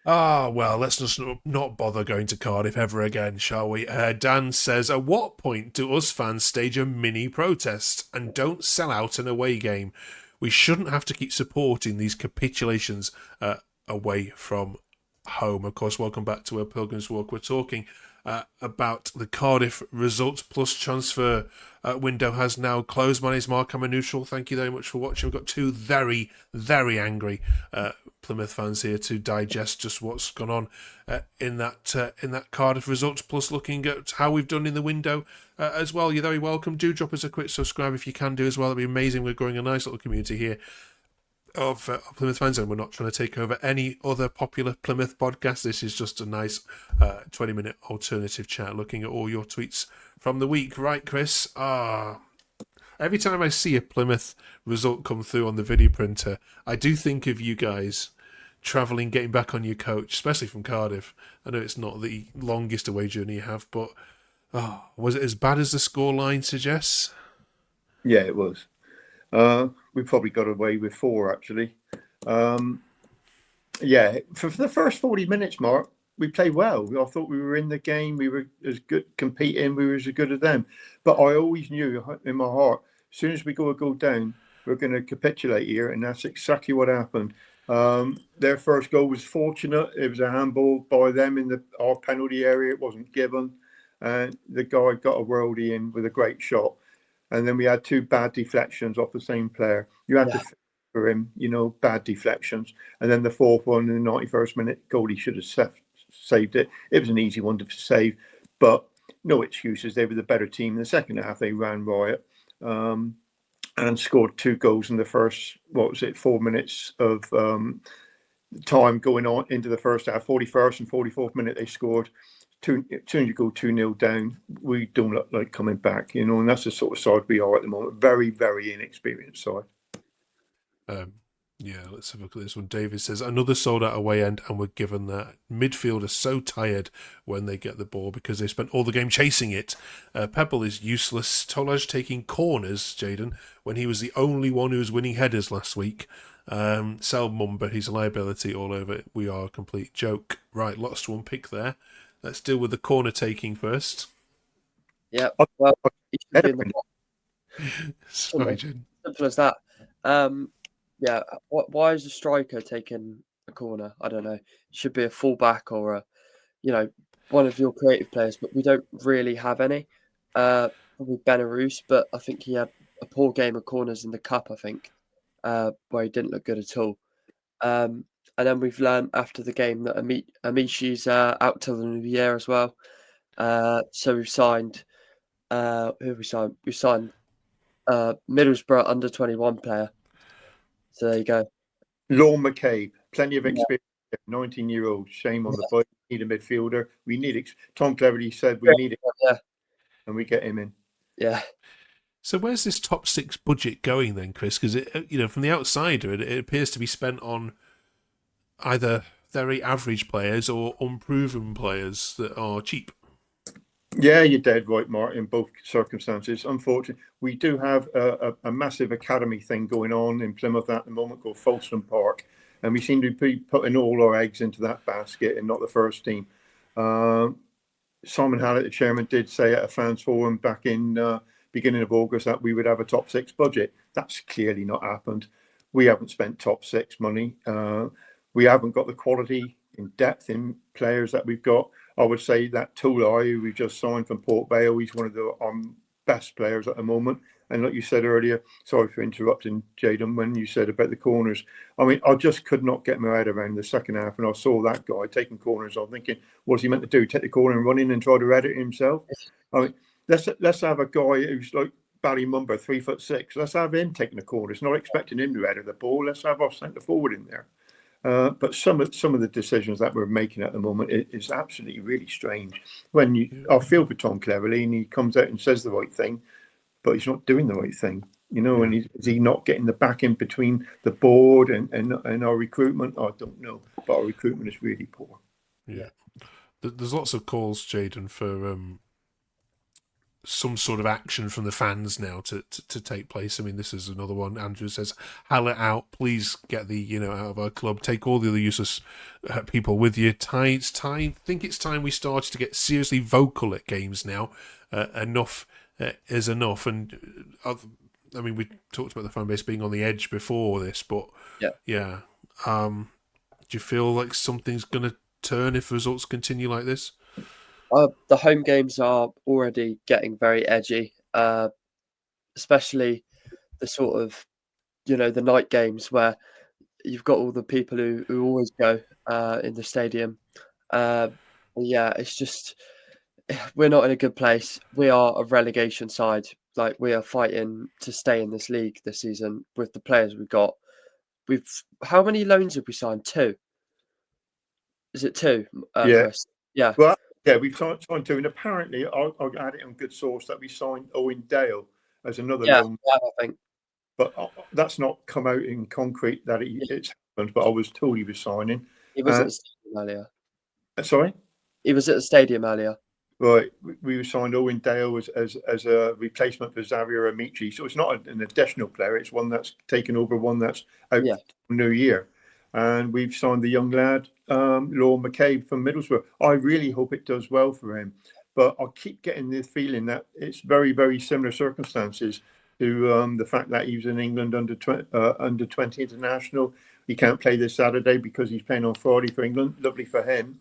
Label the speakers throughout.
Speaker 1: Well, let's just not bother going to Cardiff ever again, shall we? Dan says, at what point do us fans stage a mini protest and don't sell out an away game? We shouldn't have to keep supporting these capitulations away from home. Of course, welcome back to our Pilgrims Walk. We're talking about the Cardiff results plus transfer window has now closed. My name is Mark. I'm a neutral. Thank you very much for watching. We've got two very, very angry Plymouth fans here to digest just what's gone on in that Cardiff results, plus looking at how we've done in the window as well. You're very welcome. Do drop us a quick subscribe if you can do as well. It'd be amazing. We're growing a nice little community here of Plymouth fans, and we're not trying to take over any other popular Plymouth podcast. This is just a nice 20-minute alternative chat looking at all your tweets from the week. Right, Chris? Every time I see a Plymouth result come through on the video printer, I do think of you guys travelling, getting back on your coach, especially from Cardiff. I know it's not the longest away journey you have, but was it as bad as the scoreline suggests?
Speaker 2: Yeah, it was. We probably got away with 4, actually. Yeah, for the first 40 minutes, Mark, we played well. I thought we were in the game. We were as good competing. We were as good as them. But I always knew in my heart, as soon as we go down, we're going to capitulate here. And that's exactly what happened. Their first goal was fortunate. It was a handball by them in our penalty area. It wasn't given. And the guy got a worldie in with a great shot. And then we had 2 bad deflections off the same player. You had to for him, bad deflections. And then the 4th one in the 91st minute, goalie should have saved it. It was an easy one to save, but no excuses. They were the better team. In the second half, they ran riot and scored 2 goals in the first, 4 minutes of time going on into the first half. 41st and 44th minute, they scored. As soon as you go 2-0 down, we don't look like coming back, and that's the sort of side we are at the moment. Very, very inexperienced side.
Speaker 1: Yeah, let's have a look at this one. David says, another sold out away end, and we're given that. Midfield are so tired when they get the ball because they spent all the game chasing it. Pebble is useless. Tolaj taking corners, Jaden, when he was the only one who was winning headers last week. Sell Mumba, he's a liability all over it. We are a complete joke. Right, lost one pick there. Let's deal with the corner taking first.
Speaker 3: Yeah, well, he should be in the
Speaker 1: Sorry, Jaden.
Speaker 3: Simple as that. Yeah, why is a striker taking a corner? I don't know. It should be a fullback or one of your creative players, but we don't really have any. Probably Benarouz, but I think he had a poor game of corners in the cup, I think, where he didn't look good at all. And then we've learned after the game that Amishi's out till the new year as well. So we've signed. Who have we signed? We signed Middlesbrough under-21 player. So there you go.
Speaker 2: Lorne McCabe, plenty of experience. 19-year-old. Shame on the boy. We need a midfielder. We need Tom Cleverly said we need it, and we get him in.
Speaker 3: Yeah.
Speaker 1: So where's this top 6 budget going then, Chris? Because from the outsider, it appears to be spent on either very average players or unproven players that are cheap.
Speaker 2: Yeah, you're dead right, Mark, in both circumstances. Unfortunately, we do have a massive academy thing going on in Plymouth at the moment called Folston Park, and we seem to be putting all our eggs into that basket and not the first team. Simon Hallett, the chairman, did say at a fans forum back in beginning of August that we would have a top 6 budget. That's clearly not happened. We haven't spent top 6 money. We haven't got the quality in depth in players that we've got. I would say that Tulai, who we just signed from Port Vale, he's one of the best players at the moment. And like you said earlier, sorry for interrupting, Jaden, when you said about the corners. I mean, I just could not get my head around the second half, and I saw that guy taking corners. I'm thinking, what's he meant to do? Take the corner and run in and try to head it himself? I mean, let's have a guy who's like Ballymumba, 3'6". Let's have him taking the corners. Not expecting him to head the ball. Let's have our centre forward in there. But some of the decisions that we're making at the moment is absolutely really strange. I feel for Tom Cleverly, and he comes out and says the right thing, but he's not doing the right thing, And is he not getting the back in between the board and our recruitment? I don't know, but our recruitment is really poor.
Speaker 1: Yeah, there's lots of calls, Jaden, for some sort of action from the fans now to take place. I mean, this is another one. Andrew says, "Hall it out, please. Get the out of our club. Take all the other useless people with you. It's time. Think it's time we started to get seriously vocal at games now. Enough is enough." And I mean, we talked about the fan base being on the edge before this, but yeah. Do you feel like something's going to turn if results continue like this?
Speaker 3: The home games are already getting very edgy, especially the sort of, the night games where you've got all the people who always go in the stadium. Yeah, it's just we're not in a good place. We are a relegation side. Like, we are fighting to stay in this league this season with the players we've got. How many loans have we signed? 2. Is it 2,
Speaker 2: Yeah.
Speaker 3: Chris? Yeah.
Speaker 2: Well, yeah, we've signed 2, and apparently I'll add it on good source that we signed Owen Dale as another loan.
Speaker 3: Yeah, I think.
Speaker 2: But that's not come out in concrete that it's happened. But I was told he was signing.
Speaker 3: He was at the stadium earlier.
Speaker 2: Sorry?
Speaker 3: He was at the stadium earlier.
Speaker 2: Right, we signed Owen Dale as a replacement for Xavier Amici. So it's not an additional player; it's one that's taken over, one that's out for New Year. And we've signed the young lad, Lord McCabe from Middlesbrough. I really hope it does well for him. But I keep getting the feeling that it's very, very similar circumstances to the fact that he was in England under 20 international. He can't play this Saturday because he's playing on Friday for England. Lovely for him.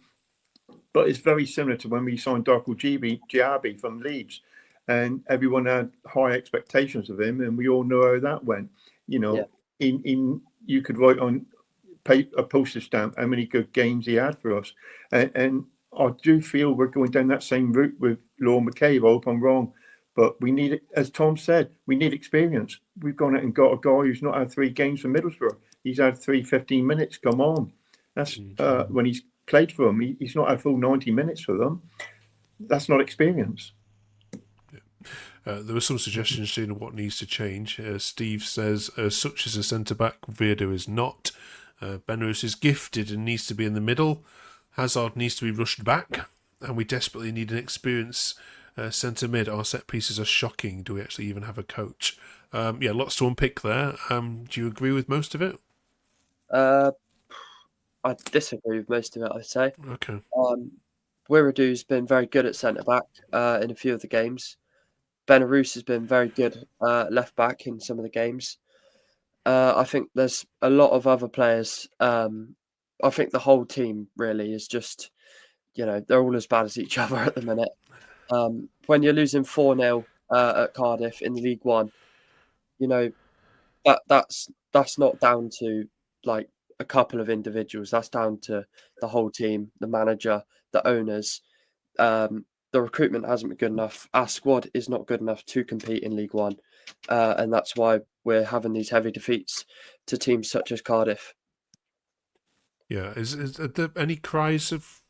Speaker 2: But it's very similar to when we signed Darko Giabi from Leeds, and everyone had high expectations of him, and we all know how that went. You could write on a postage stamp how many good games he had for us, and I do feel we're going down that same route with Lord McCabe. I hope I'm wrong, but we need, as Tom said, we need experience. We've gone out and got a guy who's not had 3 games for Middlesbrough. He's had 15 minutes. Come on, that's when he's played for them. He's not had full 90 minutes for them. That's not experience.
Speaker 1: There were some suggestions to what needs to change. Steve says, such as a centre-back, Virdo is not. Benrus is gifted and needs to be in the middle. Hazard needs to be rushed back. And we desperately need an experienced centre-mid. Our set pieces are shocking. Do we actually even have a coach? Lots to unpick there. Do you agree with most of it?
Speaker 3: I disagree with most of it, I'd say.
Speaker 1: Okay.
Speaker 3: Wiradu's been very good at centre-back in a few of the games. Benarus has been very good left-back in some of the games. I think there's a lot of other players. I think the whole team really is just, they're all as bad as each other at the minute. When you're losing 4-0 at Cardiff in League One, that's not down to like a couple of individuals. That's down to the whole team, the manager, the owners. The recruitment hasn't been good enough. Our squad is not good enough to compete in League One, and that's why we're having these heavy defeats to teams such as Cardiff.
Speaker 1: Yeah, are there any cries of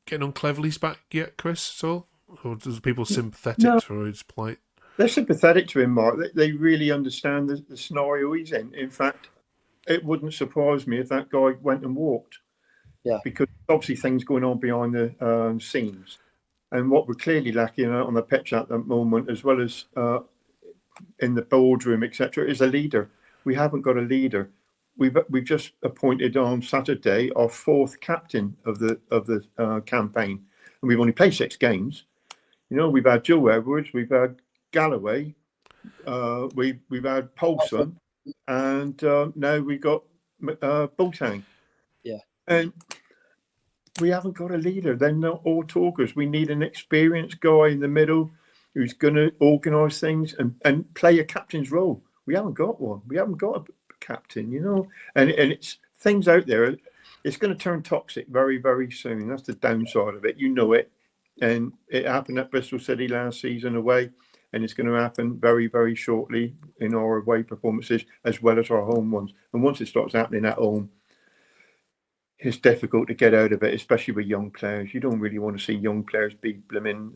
Speaker 1: getting on Cleverley's back yet, Chris, at all? Or does people sympathetic to his plight?
Speaker 2: They're sympathetic to him, Mark. They really understand the scenario he's in. In fact, it wouldn't surprise me if that guy went and walked.
Speaker 3: Yeah.
Speaker 2: Because obviously things going on behind the scenes. And what we're clearly lacking on the pitch at the moment, as well as in the boardroom, etc., is a leader. We haven't got a leader. We've just appointed on Saturday our 4th captain of the campaign, and we've only played 6 games. We've had Joe Edwards, we've had Galloway, we've had Paulson, and now we've got Boateng.
Speaker 3: Yeah,
Speaker 2: and we haven't got a leader. They're not all talkers. We need an experienced guy in the middle who's going to organise things and play a captain's role. We haven't got one. We haven't got a captain, and it's things out there. It's going to turn toxic very, very soon. That's the downside of it. It. And it happened at Bristol City last season away, and it's going to happen very, very shortly in our away performances as well as our home ones. And once it starts happening at home, it's difficult to get out of it, especially with young players. You don't really want to see young players be blooming,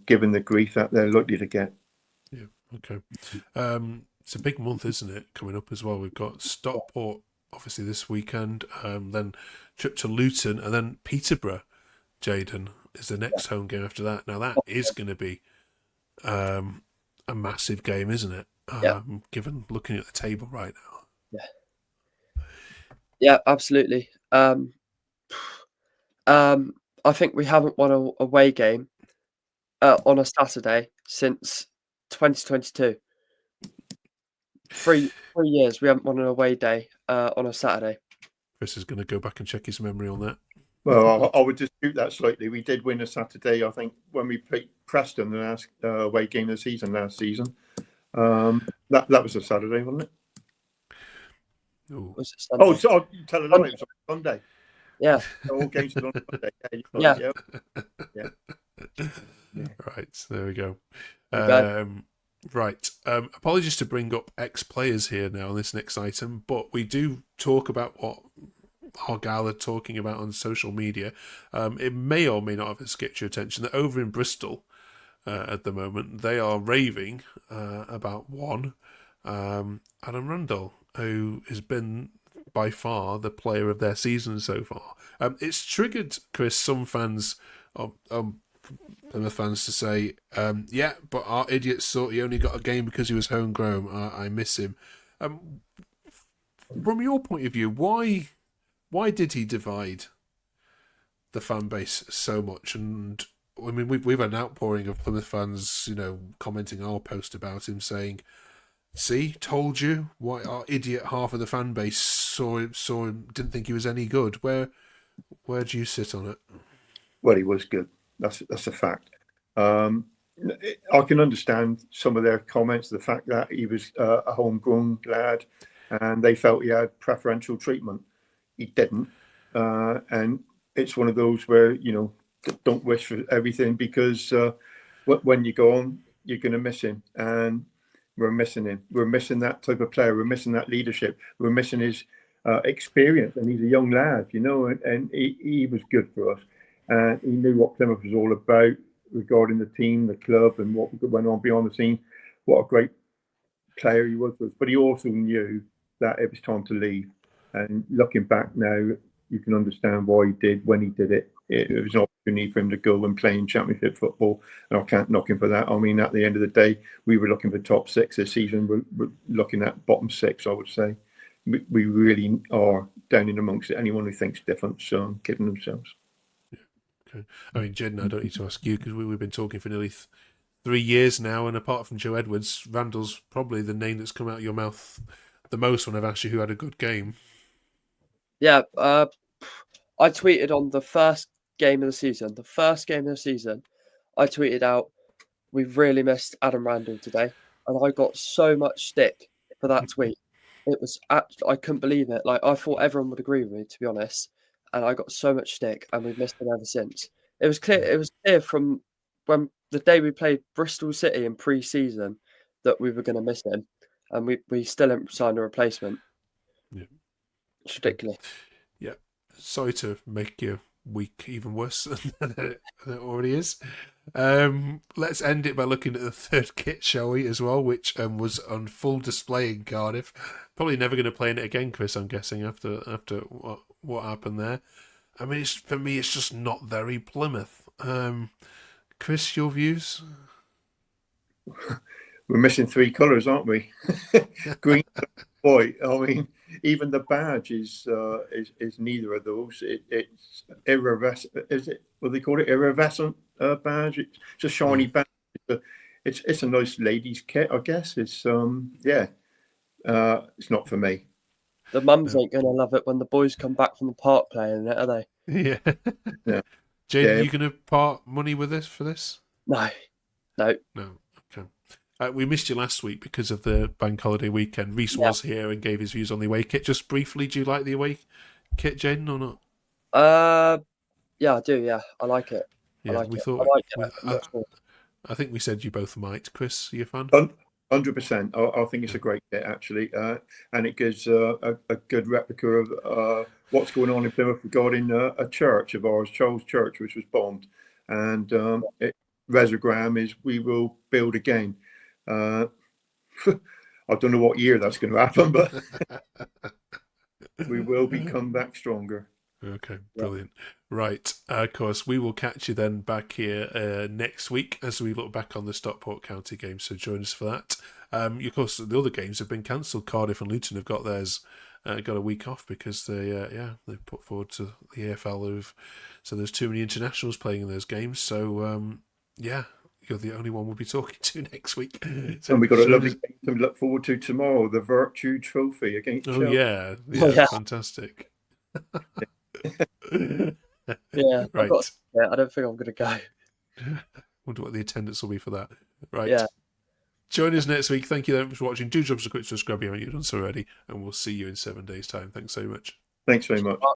Speaker 2: given the grief that they're likely to get.
Speaker 1: Yeah, okay. It's a big month, isn't it, coming up as well? We've got Stockport, obviously, this weekend, then trip to Luton, and then Peterborough, Jayden. is the next home game after that. Now that is going to be a massive game, isn't it? Given looking at the table right now.
Speaker 3: Yeah, absolutely. I think we haven't won a away game on a Saturday since 2022. 3 years we haven't won an away day on a Saturday.
Speaker 1: Chris is going to go back and check his memory on that.
Speaker 2: Well, I would dispute that slightly. We did win a Saturday, I think, when we played Preston, the last away game of the season last season. That was a Saturday, wasn't it?
Speaker 3: Was it Sunday?
Speaker 2: Oh, so tell a lie. It was on Sunday.
Speaker 3: Yeah.
Speaker 2: All games were on Sunday.
Speaker 3: Yeah.
Speaker 1: Right, there we go.
Speaker 3: Okay.
Speaker 1: Right. Apologies to bring up ex-players here now on this next item, but we do talk about what Argyle are talking about on social media. It may or may not have escaped your attention that over in Bristol at the moment, they are raving about one, Adam Rundle, who has been by far the player of their season so far. It's triggered, Chris, some fans, Plymouth fans, to say, yeah, but our idiot thought he only got a game because he was homegrown. I miss him. From your point of view, why did he divide the fan base so much? And I mean, we've had an outpouring of Plymouth fans, commenting our post about him, saying, "See, told you. Why our idiot half of the fan base saw him, didn't think he was any good." Where do you sit on it?
Speaker 2: Well, he was good. That's a fact. I can understand some of their comments. The fact that he was a homegrown lad, and they felt he had preferential treatment. He didn't, and it's one of those where don't wish for everything, because when you go on, you're going to miss him, and we're missing him. We're missing that type of player. We're missing that leadership. We're missing his experience, and he's a young lad, and he was good for us, and he knew what Plymouth was all about regarding the team, the club, and what went on beyond the scene. What a great player he was for us, but he also knew that it was time to leave. And looking back now, you can understand why he did when he did it. It was an opportunity for him to go and play in Championship football, and I can't knock him for that. I mean, at the end of the day, we were looking for top six this season. We're looking at bottom six, I would say. We really are down in amongst it. Anyone who thinks different, so kidding themselves.
Speaker 1: Okay. I mean, Jen, I don't need to ask you, because we've been talking for nearly 3 years now, and apart from Joe Edwards, Randall's probably the name that's come out of your mouth the most when I've asked you who had a good game.
Speaker 3: Yeah, I tweeted on the first game of the season. The first game of the season, I tweeted out, "We've really missed Adam Randall today," and I got so much stick for that tweet. It was I couldn't believe it. Like, I thought everyone would agree with me, to be honest, and I got so much stick, and we've missed him ever since. It was clear. It was clear from when the day we played Bristol City in pre-season that we were going to miss him, and we still haven't signed a replacement.
Speaker 1: Yeah.
Speaker 3: It's ridiculous.
Speaker 1: Yeah. Sorry to make your week even worse than it already is. Let's end it by looking at the third kit, shall we, as well, which was on full display in Cardiff. Probably never going to play in it again, Chris, I'm guessing, after what happened there. I mean, for me, it's just not very Plymouth. Chris, your views?
Speaker 2: We're missing 3 colours, aren't we? Green, white. I mean, even the badge is neither of those. It's iridescent. Is it what they call it? Iridescent badge. It's a shiny badge. It's a nice ladies' kit, I guess. It's it's not for me.
Speaker 3: The mums ain't gonna love it when the boys come back from the park playing it, are they?
Speaker 1: Yeah.
Speaker 2: Yeah.
Speaker 1: Jane, are you going to part money with this for this?
Speaker 3: No.
Speaker 1: No. Okay. We missed you last week because of the bank holiday weekend. Reese was here and gave his views on the away kit. Just briefly, do you like the away kit, Jane, or not?
Speaker 3: Yeah, I do. Yeah, I like it.
Speaker 1: Yeah,
Speaker 3: I like it.
Speaker 1: I think we said you both might. Chris, are you a fan?
Speaker 2: 100%. I think it's a great kit, actually, and it gives a good replica of what's going on in Plymouth regarding a church of ours, Charles Church, which was bombed, and resogram is "We will build again." I don't know what year that's going to happen, but we will become back stronger.
Speaker 1: Okay, brilliant. Right, of course, we will catch you then back here next week as we look back on the Stockport County game. So join us for that. Of course, the other games have been cancelled. Cardiff and Luton have got theirs, got a week off because they've put forward to the AFL. So there's too many internationals playing in those games. So you're the only one we'll be talking to next week. So
Speaker 2: And we've got a lovely game to look forward to tomorrow, the Virtue Trophy against Chelsea.
Speaker 1: Yeah, fantastic.
Speaker 3: Yeah,
Speaker 1: right.
Speaker 3: I don't think I'm going to go.
Speaker 1: Wonder what the attendance will be for that. Right.
Speaker 3: Yeah.
Speaker 1: Join us next week. Thank you very much for watching. Do drop us a quick subscribe if you haven't done so already, and we'll see you in 7 days' time. Thanks so much.
Speaker 2: Thanks very much.